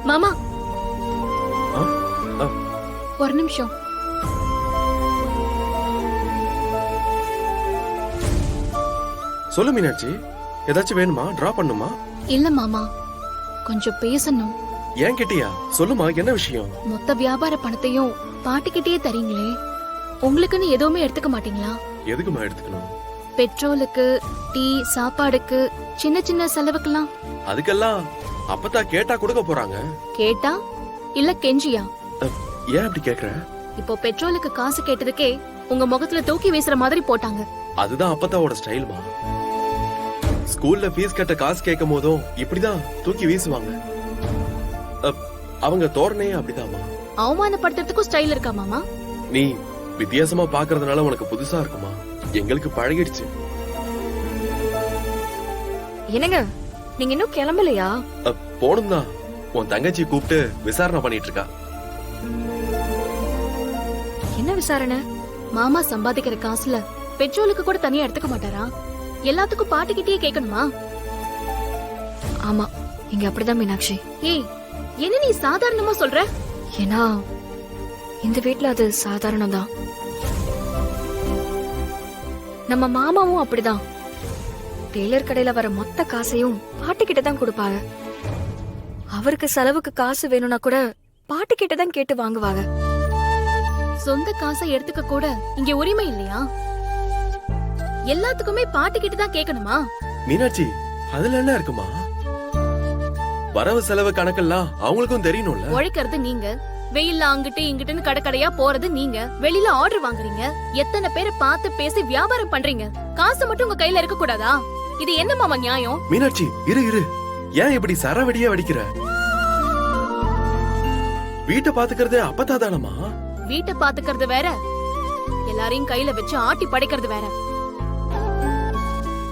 மாமா ஆ? ஆ, ஒரு நிமிஷம். சொல்லு மீனாட்சி, ஏதாச்சும் வேணுமா? டிரா பண்ணுமா? இல்ல மாமா, கொஞ்சம் பேசணும். ஏன் கேட்டியா? சொல்லுமா, என்ன விஷயம்? மொத்த வியாபார பணத்தையும் பாட்டிக்கிட்டே தரீங்களே, உங்களுக்குன்னு எதுவுமே எடுத்துக்க மாட்டீங்களா? எதுக்குமா எடுத்துக்கணும்? பெட்ரோலுக்கு, டீ, சாப்பாடுக்கு, சின்ன சின்ன செலவுக்கெல்லாம். அதுக்கெல்லாம் அப்பத்தா கேட்டா கொடுக்க போறாங்க. கேட்டா இல்ல கெஞ்சியா? ஏன் அப்படி கேக்குற? இப்போ பெட்ரோலுக்கு காசு கேட்டதுக்கே உங்க முகத்துல தூக்கி வீசுற மாதிரி போட்டாங்க. அதுதான் அப்பத்தாவோட ஸ்டைல்மா. ஸ்கூல்ல ஃபீஸ் கட்ட காசு கேட்கும் போதும் இப்படிதான் தூக்கி வீசுவாங்க. அவங்க தோரணையே அப்படிதாம்மா. அவமானப்படுத்துறதுக்கும் ஸ்டைல் இருக்கா மாமா? நீ வித்தியாசமா பாக்குறதுனால உனக்கு புதுசா இருக்குமா? எங்களுக்கு பழகிடுச்சு. என்னங்க, நீங்க இன்னும் கிளம்பலையா? போணும் தான். உன் தங்கச்சி கூப்பிட்டு விசாரணை பண்ணிட்டு இருக்கா. என்ன விசாரணை? மாமா சம்பாதிக்கிற காசுல பெட்ரோலுக்கு கூட தனியா எடுத்துக்க மாட்டாரா? எல்லாத்துக்கும் பாட்டிக்கிட்டே கேட்கணுமா? ஆமா, இங்க அப்படிதான் மீனாட்சி. ஏய், என்ன நீ சாதாரணமா சொல்ற? ஏன்னா இந்த வீட்ல அது சாதாரணம் தான். நம்ம மாமாவும் அப்படிதான். டெய்லர் கடையில வர மொத்த காசையும் பாட்டிக்கிட்ட தான் கொடுப்பாங்க. அவருக்கு செலவுக்கு காசு வேணும்னா கூட பாட்டிக்கிட்ட தான் கேட்டு வாங்குவாங்க. சொந்த காசை எடுத்துக்க கூட இங்க உரிமை இல்லையா? எல்லாத்துக்குமே பாட்டிக்கிட்ட தான் கேட்கணுமா? மீனாட்சி, அதுல என்ன இருக்குமா? வரவு செலவு கணக்கெல்லாம் அவங்களுக்கும் தெரியணும்ல. உழைக்கிறது நீங்க, வெயில்ல அங்கிட்டு இங்கிட்டுன்னு கடைக்கடையா போறது நீங்க, வெளியில ஆர்டர் வாங்குறீங்க, எத்தனை பேரை பார்த்து பேசி வியாபாரம் பண்றீங்க. காசு மட்டும் உங்க கையில இருக்க கூடாதா? இது என்ன மாமா நியாயம்? மீனாட்சி, இரு. ஏன் இப்படி சரவடியா வடிக்கிற? வீட்டை பாத்துக்கிறது அப்பத்தா தானமா? வீட்டை பாத்துக்கிறது வேற, எல்லாரையும் கையில வச்சு ஆட்டி படைக்கிறது வேற.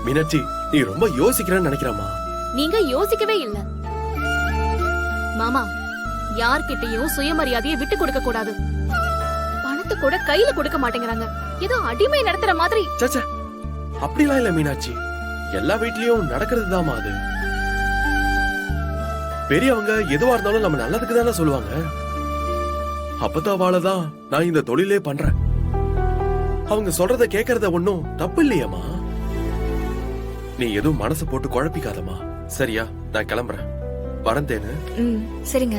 மீனாட்சி, நீ ரொம்ப யோசிக்கிறன்னு நினைக்கிறமா? நீங்க யோசிக்கவே இல்ல மாமா. யார்கிட்டயும் சுயமரியாதையை விட்டு கொடுக்க கூடாது. பணத்தை கூட கையில கொடுக்க மாட்டேங்கிறாங்க. ஏதோ அடிமை நடத்துற மாதிரி. சச்சா, அப்படிலாம் இல்ல மீனாட்சி. எல்லா வீட்லயும் நடக்கிறதுதாமா அது. பெரியவங்க எதுவா இருந்தாலும் நம்ம நல்லதுக்கு தானே சொல்லுவாங்க. அப்பத்தாவாலதான் நான் இந்த தொழிலே பண்றேன். அவங்க சொல்றத கேக்குறத ஒண்ணும் தப்பு இல்லையம்மா. நீ எதுவும் மனசு போட்டு குழப்பிக்காதம்மா. சரியா? நான் கிளம்புறேன். வரந்தேன்னு. சரிங்க.